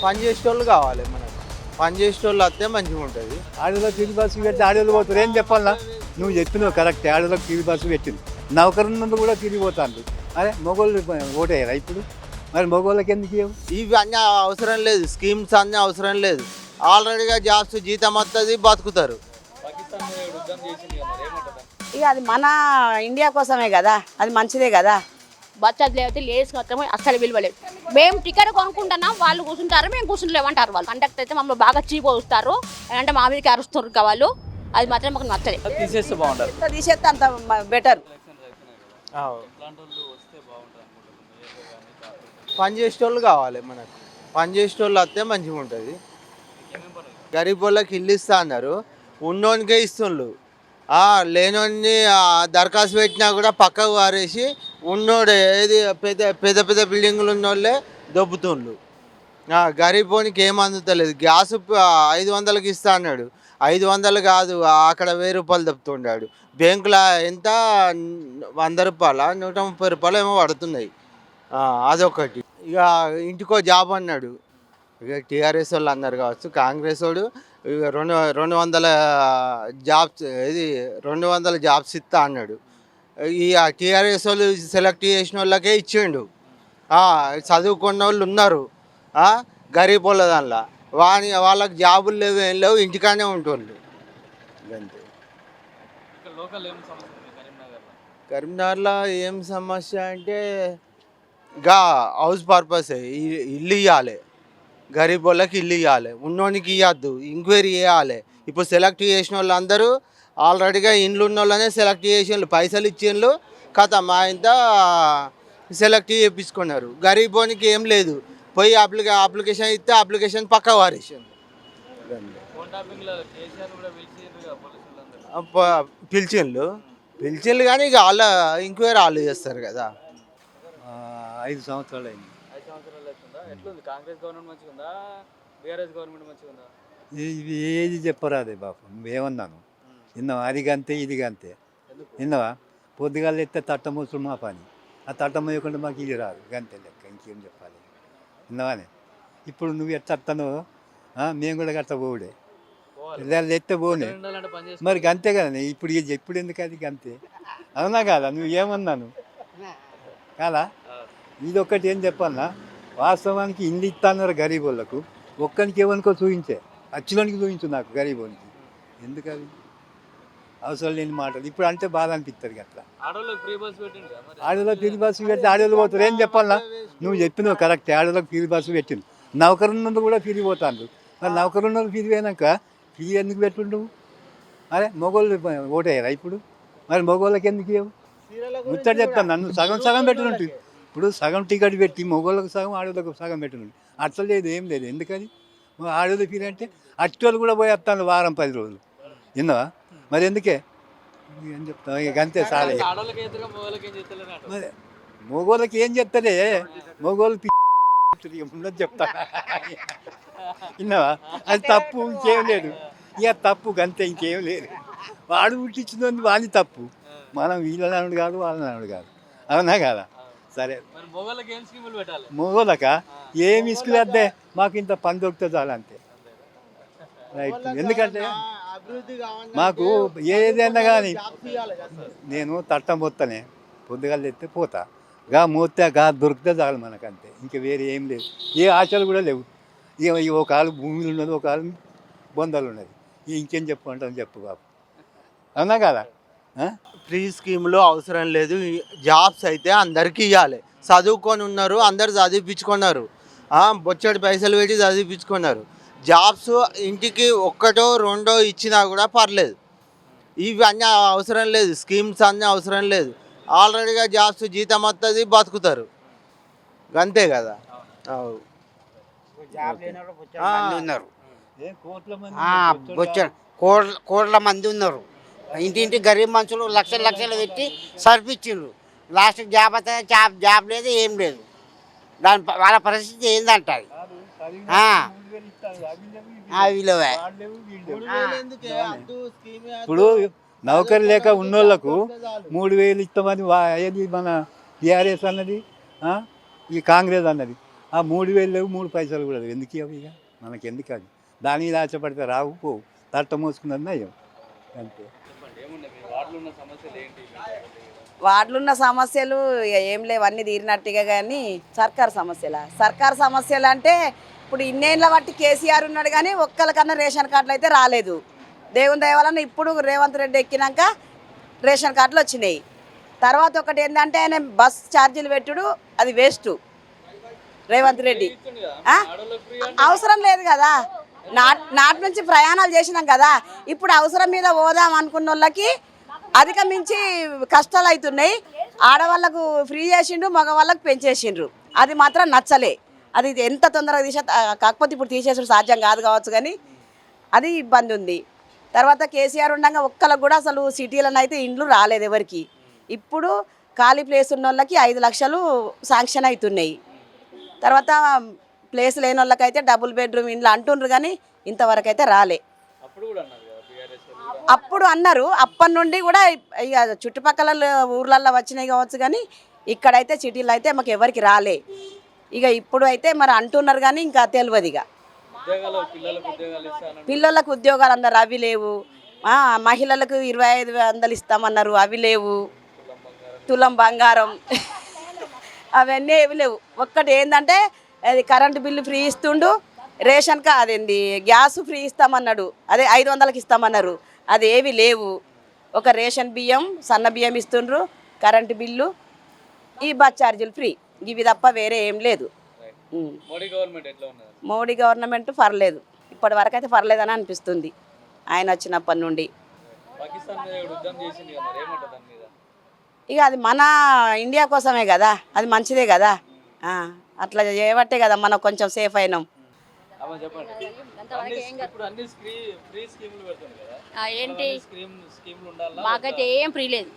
పని చేసేటోళ్ళు కావాలి మనకు. పని చేసేటోళ్ళు వస్తే మంచిగా ఉంటుంది. ఆడోళ్ళకి ఫ్రీ బస్సు పెట్టి ఆడోళ్ళు పోతారు. ఏం చెప్పాలన్నా నువ్వు చెప్పినావు కరెక్ట్. ఆడోళ్ళకి ఫ్రీ బస్సు పెట్టింది. నౌకరున్నందుకు కూడా తిరిగిపోతాను. అదే మగవాళ్ళు ఓటేయారా ఇప్పుడు? మరి మగవాళ్ళకి ఎందుకు ఇవ్వవు? ఇవి అన్నీ అవసరం లేదు, స్కీమ్స్ అన్నీ అవసరం లేదు. ఆల్రెడీగా జాబ్స్ జీతం వస్తుంది, బతుకుతారు. ఇక అది మన ఇండియా కోసమే కదా, అది మంచిదే కదా. బచ్చలు లేకపోతే లేస్ మాత్రం అస్సలు విలువలేదు. మేము టికెట్ కొనుక్కుంటున్నాం, వాళ్ళు కూర్చుంటారు, మేము కూర్చుంటలేమంటారు. వాళ్ళు కండక్టర్ అయితే మమ్మల్ని బాగా చీప్ వస్తారు, అంటే మా మీదకి అరుస్తారు వాళ్ళు. అది మాత్రం మాకు నచ్చలేదు. తీసేస్తే బాగుంటుంది. ఎంత తీసేస్తే అంత బెటర్. పని చేసేటోళ్ళు కావాలి మనకు. పని చేసేటోళ్ళు వస్తే మంచిగా ఉంటుంది. గరీబ్ వాళ్ళకి ఇల్లు ఇస్తా అన్నారు, ఉన్నోనికే ఇస్తుండ్రు. లేనోని దరఖాస్తు పెట్టినా కూడా పక్కకు వారేసి ఉన్నోడే ఏది పెద్ద పెద్ద పెద్ద బిల్డింగులు ఉన్నోళ్ళే దొబ్బుతుండ్రు. గరీబోనికి ఏం అందుతలేదు. గ్యాస్ 500కి ఇస్తా అన్నాడు, 500 కాదు, అక్కడ 1000 రూపాయలు దొబ్బుతుండాడు. బ్యాంకులో ఎంత 100 రూపాయల 130 రూపాయలు ఏమో పడుతున్నాయి. అదొకటి. ఇక ఇంటికో జాబ్ అన్నాడు. ఇక టీఆర్ఎస్ వాళ్ళు అన్నారు కావచ్చు, కాంగ్రెస్ వాడు ఇక 200 జాబ్స్ 200 జాబ్స్ ఇస్తా అన్నాడు. ఈ టీఆర్ఎస్ వాళ్ళు సెలెక్ట్ చేసిన వాళ్ళకే ఇచ్చిండు. చదువుకున్న వాళ్ళు ఉన్నారు గరీబ్ వాళ్ళ దానిలో, వాళ్ళకి జాబులు లేవు, ఏం లేవు, ఇంటికానే ఉంటుండ్రు. అంతే. కరీంనగర్లో ఏం సమస్య అంటే గా హౌస్ పర్పస్ ఇల్లు ఇవ్వాలి, గరీబ్ వాళ్ళకి ఇల్లు ఇవ్వాలి, ఉన్నోనికి ఇవ్వద్దు, ఎంక్వైరీ చేయాలి. ఇప్పుడు సెలెక్ట్ చేసిన వాళ్ళు అందరూ ఆల్రెడీగా ఇండ్లు ఉన్న వాళ్ళనే సెలెక్ట్ చేసిన పైసలు ఇచ్చిండ్రు, కథ మా ఇంత సెలెక్ట్ చేయించుకున్నారు. గరీబోనికి ఏం లేదు, పోయి అప్లికేషన్ ఇస్తే అప్లికేషన్ పక్క వారేసాను. పిలిచిండ్రు కానీ ఇక వాళ్ళ ఎంక్వైరీ వాళ్ళు చేస్తారు కదా. 5 సంవత్సరాలు అయింది. ఎట్లుంది? కాంగ్రెస్ గవర్నమెంట్ మంచిగా ఉందా, బీఆర్ఎస్ గవర్నమెంట్ మంచిగా ఉందా? ఇది ఏది చెప్పరాదే బాపు, నువ్వేమన్నాను విన్నావా? అది గంతే ఇది గంతే విన్నావా? పొద్దుగాలు ఎత్తే తట్టమూసుడు మా పని, ఆ తట్టం వేయకుండా మాకు ఇది రాదు, గంతే లెక్క. ఇంకేం చెప్పాలి విన్నావానే? ఇప్పుడు నువ్వు ఎట్టను మేము కూడా గట్ట పోవుడే, ఎత్తే పోనే మరి గంతే కదా. ఇప్పుడు ఎప్పుడు ఎందుకు అది గంతే, అవునా కాదా? నువ్వు ఏమన్నాను కాదా? ఇది ఒక్కటి ఏం చెప్పాలన్నా, వాస్తవానికి ఇల్లు ఇస్తాన్నారు గరీబ్ వాళ్ళకు, ఒక్కరికి ఏమనుకో చూపించే, అచ్చులోనికి చూపించు నాకు గరీబోనికి. ఎందుకు అది అవసరం లేని మాటలు ఇప్పుడు అంటే బాధ అనిపిస్తుంది. అట్లా ఆడోళ్ళకి ఫ్రీ బస్సు పెట్టి ఆడోళ్ళు పోతారు. ఏం చెప్పాలన్నా నువ్వు చెప్పినావు కరెక్ట్. ఆడోళ్ళకి ఫ్రీ బస్సు పెట్టింది. నౌకరున్నందుకు కూడా ఫ్రీ పోతాను. మరి నౌకరున్నది ఫ్రీ పోయినాక ఫ్రీ ఎందుకు పెట్టుండవు? అరే మగవాళ్ళు ఓటేయరా ఇప్పుడు? మరి మగవాళ్ళకి ఎందుకు ఇవ్వవు? ముచ్చట చెప్తాను, నన్ను సగం సగం పెట్టినట్టు. ఇప్పుడు సగం టికెట్ పెట్టి మగవాళ్ళకు సగం ఆడోళ్ళకు సగం పెట్టినట్టు. అట్లా లేదు, ఏం లేదు. ఎందుకని ఆడోళ్ళు ఫీల్ అంటే అట్టోళ్ళు కూడా పోయి వస్తాను వారం 10 రోజులు విన్నావా? మరి ఎందుకే ఏం చెప్తాను ఇక అంతే సాలే. మరి మగవాళ్ళకి ఏం చెప్తారే, మగవాళ్ళు ఉన్నది చెప్తా విన్నావా? అది తప్పు, ఇంకేం లేదు. ఇక తప్పు గంతే, ఇంకేం లేదు. వాడు పుట్టించింది వాడి తప్పు, మనం వీళ్ళని కాదు వాళ్ళని కాదు, అవునా కాదా? సరే మగోళ్ళక ఏమి ఇసుకులేద్దే, మాకు ఇంత పని దొరికితే చాలు అంతే. రైట్. ఎందుకంటే మాకు ఏదైనా కానీ నేను తట్టం పోతానే, పొద్దుగాలు తెస్తే పోతా, గా మోస్తే గా దొరికితే చాలు మనకు అంతే. ఇంకా వేరే ఏం లేదు, ఏ ఆశలు కూడా లేవు. ఇక ఒక కాలు భూమిలో ఉన్నది, ఒక కాలు బొందలు ఉన్నది. ఇంకేం చెప్పుకుంటాను చెప్పు బాబు, అవునా కదా? ఫ్రీ స్కీమ్లో అవసరం లేదు. జాబ్స్ అయితే అందరికీ ఇవ్వాలి. చదువుకొని ఉన్నారు, అందరు చదివించుకున్నారు, బొచ్చడి పైసలు పెట్టి చదివించుకున్నారు. జాబ్స్ ఇంటికి 1 2 ఇచ్చినా కూడా పర్లేదు. ఇవి అన్నీ అవసరం లేదు, స్కీమ్స్ అన్నీ అవసరం లేదు. ఆల్రెడీగా జాబ్స్ జీతం వస్తుంది, బతుకుతారు, అంతే కదా. కోట్ల మంది ఉన్నారు. ఇంటింటి గరీబ్ మనుషులు లక్షలు లక్షలు పెట్టి సర్పించిండ్రు. లాస్ట్కి జాబ్ అయితే జాబ్ లేదు, ఏం లేదు. వాళ్ళ పరిస్థితి ఏందంటారు? ఇప్పుడు నౌకరీ లేక ఉన్నోళ్లకు 3000 ఇస్తామని ఏది మన టీఆర్ఎస్ అన్నది, ఈ కాంగ్రెస్ అన్నది. ఆ 3,000 లేవు 3 పైసలు కూడా లేవు. ఎందుకు ఇవ్వవు ఇక మనకి ఎందుకు అది దాని మీద ఆశపడితే రావు పోవు తట్ట మోసుకున్నది నయ్యం అంతే. చెప్పండి ఏమున్నాయి మీ వార్డులో ఉన్న సమస్యలు ఏంటి? వార్డులో ఉన్న సమస్యలు ఇక ఏం లేవు, అన్నీ తీరినట్టుగా. కానీ సర్కారు సమస్యలు అంటే ఇప్పుడు ఇన్నేళ్ళ బట్టి కేసీఆర్ ఉన్నాడు కానీ ఒక్కరికన్నా రేషన్ కార్డులు అయితే రాలేదు. దేవుని దయ వలన ఇప్పుడు రేవంత్ రెడ్డి ఎక్కినాక రేషన్ కార్డులు వచ్చినాయి. తర్వాత ఒకటి ఏంటంటే ఆయన బస్ ఛార్జీలు పెట్టుడు అది వేస్ట్. రేవంత్ రెడ్డి ఆ? అవసరం లేదు కదా, నాటి నుంచి ప్రయాణాలు చేసినాం కదా. ఇప్పుడు అవసరం మీద పోదాం అనుకున్న వాళ్ళకి అధిగమించి కష్టాలు అవుతున్నాయి. ఆడవాళ్ళకు ఫ్రీ చేసిండ్రు, మగవాళ్ళకు పెంచేసిండ్రు. అది మాత్రం నచ్చలే. అది ఎంత తొందరగా కాకపోతే ఇప్పుడు తీసేసుడు సాధ్యం కాదు కావచ్చు, కానీ అది ఇబ్బంది ఉంది. తర్వాత కేసీఆర్ ఉండగా ఒక్కరికి కూడా అసలు సిటీలను అయితే ఇండ్లు రాలేదు ఎవరికి. ఇప్పుడు ఖాళీ ప్లేస్ ఉన్న వాళ్ళకి 5 లక్షలు శాంక్షన్ అవుతున్నాయి. తర్వాత ప్లేస్ లేని వాళ్ళకైతే డబుల్ బెడ్రూమ్ ఇండ్లు అంటుండ్రు కానీ ఇంతవరకు అయితే రాలే. అప్పుడు కూడా అన్నారు కదా బీఆర్ఎస్ అప్పుడు అన్నారు, అప్పటి నుండి కూడా ఇక చుట్టుపక్కల ఊర్లల్లో వచ్చినాయి కావచ్చు, కానీ ఇక్కడైతే సిటీలో అయితే మాకు ఎవరికి రాలే. ఇక ఇప్పుడు అయితే మరి అంటున్నారు కానీ ఇంకా తెలియదు. ఇక ఉద్యోగాలు పిల్లలకు ఉద్యోగాలు ఇస్తానని పిల్లలకు ఉద్యోగాలు అన్నారు, అవి లేవు. మహిళలకు 25,000 ఇస్తామన్నారు, అవి లేవు. తులం బంగారం అవన్నీ ఏవి లేవు. ఒక్కటి ఏంటంటే అది కరెంటు బిల్లు ఫ్రీ ఇస్తుండు, రేషన్ అదేంది గ్యాస్ ఫ్రీ ఇస్తామన్నాడు, అదే 500కి ఇస్తామన్నారు, అది ఏవి లేవు. ఒక రేషన్ బియ్యం సన్న బియ్యం ఇస్తుండ్రు, కరెంటు బిల్లు, ఈ బస్ ఛార్జీలు ఫ్రీ, ఇవి తప్ప వేరే ఏం లేదు. మోడీ గవర్నమెంట్ ఎట్లా ఉన్నది? మోడీ గవర్నమెంట్ పర్లేదు, ఇప్పటి వరకు అయితే పర్లేదని అనిపిస్తుంది ఆయన వచ్చినప్పటి నుండి. పాకిస్తాన్ మీద యుద్ధం చేసింది కదా, మరి ఏమంటారు దాని మీద? ఇక అది మన ఇండియా కోసమే కదా, అది మంచిదే కదా. అట్లా చేయబట్టే కదా మనం కొంచెం సేఫ్ అయినాం. అమ్మ చెప్పండి, ఇప్పుడు అన్ని ఫ్రీ స్కీములు పెడుతుంది కదా, ఏంటి స్కీములు ఉండాలా? మాకైతే ఏం ఫ్రీ లేదు.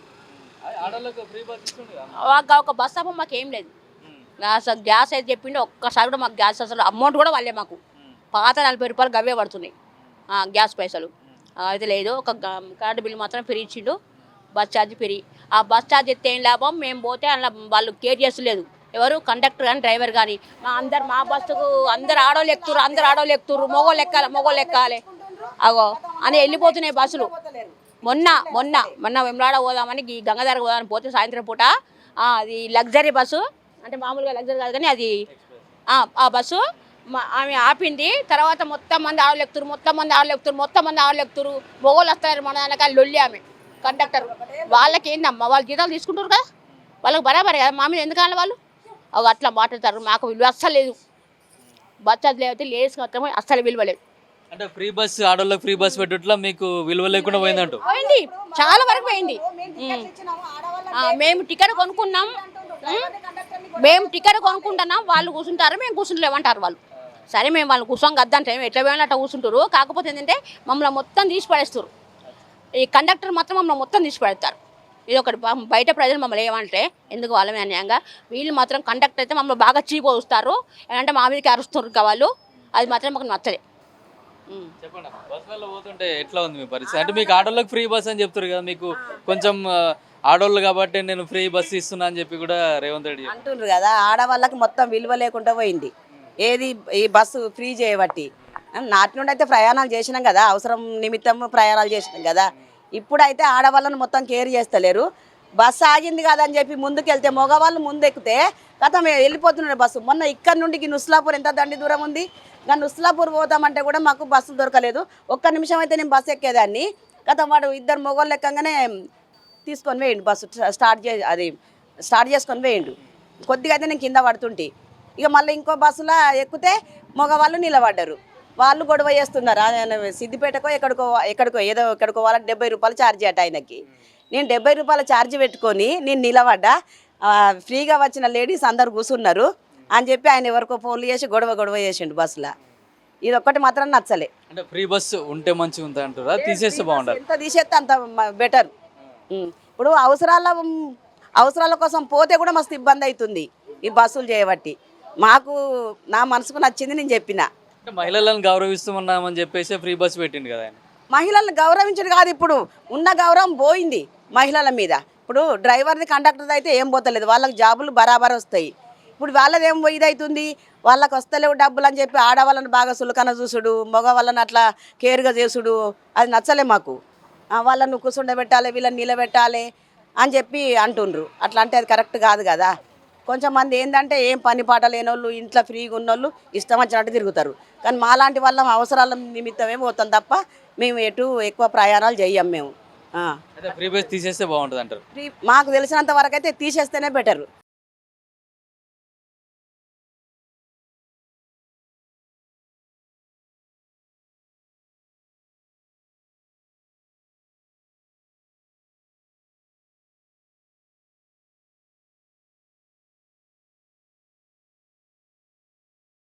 ఆడోళ్ళకు ఫ్రీ బస్ ఇస్తుంది కదా, ఒక బస్ అవ్వ మాకు ఏం లేదు. అసలు గ్యాస్ అయితే చెప్పిండు, ఒక్కసారి కూడా మాకు గ్యాస్ అసలు అమౌంట్ కూడా వాళ్ళే మాకు. పాత 40 రూపాయలు గవే పడుతున్నాయి గ్యాస్ పైసలు అయితే లేదు. ఒక కరెంటు బిల్లు మాత్రం ఫ్రీ ఇచ్చిండు, బస్ ఛార్జ్ ఫ్రీ. ఆ బస్ ఛార్జ్ ఎత్తే ఏం లాభం, మేము పోతే అలా వాళ్ళు కేర్ చేస్తలేదు ఎవరు, కండక్టర్ కానీ డ్రైవర్ కానీ. మా బస్సుకు అందరు ఆడోళ్ళు ఎక్కుతురు, మొగోళ్ళు ఎక్కాలి అగో అని వెళ్ళిపోతున్నాయి బస్సులు. మొన్న వెమ్లాడ పోదామని గంగాధర పోదామని పోతే సాయంత్రం పూట అది లగ్జరీ బస్సు, అంటే మామూలుగా లగ్జరీ కాదు కానీ అది ఆ బస్సు ఆమె ఆపింది. తర్వాత మొత్తం మంది ఆడలు ఎక్కుతురు, మొగోళ్ళు వస్తారు మన దానికాయ లొల్లి. ఆమె కండక్టర్ వాళ్ళకి ఏందమ్మా, వాళ్ళు జీతాలు తీసుకుంటారు కదా, వాళ్ళకి బరాబరే కదా, మా మీద ఎందుకన్నా వాళ్ళు అట్లా మాట్లాడతారు. మాకు విలువ అస్సలు లేదు, బస్ ఛార్జ్ లేకపోతే లేడీస్కి మాత్రమే అస్సలు విలువ లేదు. అంటే ఫ్రీ బస్ ఆడోళ్ళకి ఫ్రీ బస్ పెట్టట్లా మీకు విలువ లేకుండా పోయిందంటూ? పోయింది, చాలా వరకు పోయింది. మేము టికెట్ కొనుక్కున్నాం, వాళ్ళు కూర్చుంటారు, మేము కూర్చుంటలేమంటారు వాళ్ళు. సరే మేము వాళ్ళు కూర్చోం కద్దంటే ఎట్లా పోయినా అట్లా కూర్చుంటారు. కాకపోతే ఏంటంటే మమ్మల్ని మొత్తం తీసి పడేస్తారు. ఈ కండక్టర్ మాత్రం మమ్మల్ని మొత్తం తీసి పడేస్తారు. ఇది ఒకటి. బయట ప్రజలు మమ్మల్ని ఏమంటే ఎందుకు వాళ్ళమే అన్యాయంగా, వీళ్ళు మాత్రం కండక్టర్ అయితే మమ్మల్ని బాగా చీపు వస్తారు, ఏంటంటే మా మీదకి అరుస్తారు వాళ్ళు. అది మాత్రం మాకు నచ్చలే. చెప్పండి, బస్సులలో పోతుంటే ఎట్లా ఉంది మీ పరిస్థితి? అంటే మీకు ఆడోళ్ళకి ఫ్రీ బస్ అని చెప్తారు కదా, మీకు కొంచెం ఆడోళ్ళు కాబట్టి నేను ఫ్రీ బస్ ఇస్తున్నా అని చెప్పి కూడా రేవంత్ రెడ్డి అంటుండ్రు కదా, ఆడవాళ్ళకి మొత్తం విలువ లేకుండా పోయింది. ఏది ఈ బస్సు ఫ్రీ చేయబట్టి. నాటి నుండి అయితే ప్రయాణాలు చేసినాం కదా, అవసరం నిమిత్తం ప్రయాణాలు చేసినాం కదా. ఇప్పుడైతే ఆడవాళ్ళను మొత్తం కేర్ చేస్తలేరు. బస్సు ఆగింది కాదని చెప్పి ముందుకెళ్తే మగవాళ్ళు ముందు ఎక్కితే కథ వెళ్ళిపోతున్నాడు బస్సు. మొన్న ఇక్కడ నుండి నుస్లాపూర్ ఎంత దండి దూరం ఉంది, కానీ నుస్లాపూర్ పోతామంటే కూడా మాకు బస్సులు దొరకలేదు. ఒక్క నిమిషం అయితే నేను బస్సు ఎక్కేదాన్ని, కథ వాడు 2 మగవాళ్ళు ఎక్కగానే తీసుకొని వేయండు, బస్సు స్టార్ట్ చేసుకొని వేయండు. కొద్దిగా అయితే నేను కింద పడుతుంటే ఇక మళ్ళీ ఇంకో బస్సులో ఎక్కితే మగవాళ్ళు నిలబడ్డారు. వాళ్ళు గొడవ చేస్తున్నారు. సిద్దిపేటకో ఎక్కడికో వాళ్ళకి 70 రూపాయలు ఛార్జ్ అట ఆయనకి. నేను 70 రూపాయల ఛార్జ్ పెట్టుకొని నేను నిలబడ్డా, ఫ్రీగా వచ్చిన లేడీస్ అందరు కూర్చున్నారు అని చెప్పి ఆయన ఎవరికో ఫోన్లు చేసి గొడవ చేసిండు బస్సులో. ఇది ఒక్కటి మాత్రం నచ్చలే. అంటే ఫ్రీ బస్ ఉంటే మంచిగా ఉంటుంది అంటారా, తీసేస్తే బాగుంటుంది? ఎంత తీసేస్తే అంత బెటర్. ఇప్పుడు అవసరాల కోసం పోతే కూడా మస్తు ఇబ్బంది అవుతుంది ఈ బస్సులు చేయబట్టి. నా మనసుకు నచ్చింది నేను చెప్పిన. అంటే మహిళలను గౌరవిస్తున్నామని చెప్పేసి ఫ్రీ బస్ పెట్టిండు కదా ఆయన. మహిళలను గౌరవించడు కాదు, ఇప్పుడు ఉన్న గౌరవం పోయింది మహిళల మీద. ఇప్పుడు డ్రైవర్ది కండక్టర్ది అయితే ఏం పోతలేదు, వాళ్ళకి జాబులు బరాబర్ వస్తాయి. ఇప్పుడు వాళ్ళదేం ఇదవుతుంది, వాళ్ళకి వస్తలేవు డబ్బులు అని చెప్పి ఆడవాళ్ళని బాగా సులకన చూసుడు, మగ వాళ్ళని అట్లా కేర్గా చేసుడు అది నచ్చలే మాకు. వాళ్ళను కూర్చుండబెట్టాలి, వీళ్ళని నిలబెట్టాలి అని చెప్పి అంటుండ్రు. అట్లా అంటే అది కరెక్ట్ కాదు కదా. కొంచెం మంది ఏంటంటే ఏం పని పాట లేనోళ్ళు, ఇంట్లో ఫ్రీగా ఉన్నోళ్ళు ఇష్టం వచ్చినట్టు తిరుగుతారు. కానీ మాలాంటి వాళ్ళం అవసరాల నిమిత్తమే పోతాం తప్ప మేము ఎటు ఎక్కువ ప్రయాణాలు చెయ్యం మేము. అయితే ఫ్రీ బస్ తీసేస్తే బాగుంటుంది అంటారు. మాకు తెలిసినంత వరకు అయితే తీసేస్తేనే బెటర్.